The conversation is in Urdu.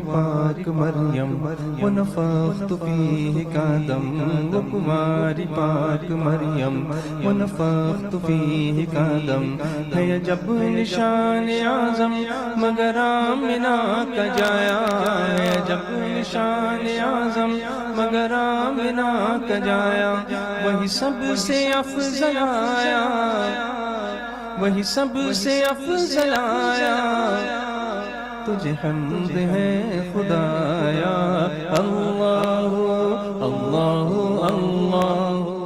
پاک مریم ونفخت فیہ قدم وکماری پاک مریم ونفخت فیہ قدم ہے جب نشان اعظم مگر آمنہ کا جایا ہے جب نشان اعظم مگر آمنہ کا جایا وہی سب سے افضل آیا وہی سب سے افضل آیا تجھے حمد ہے خدایا اللہ اللہ اللہ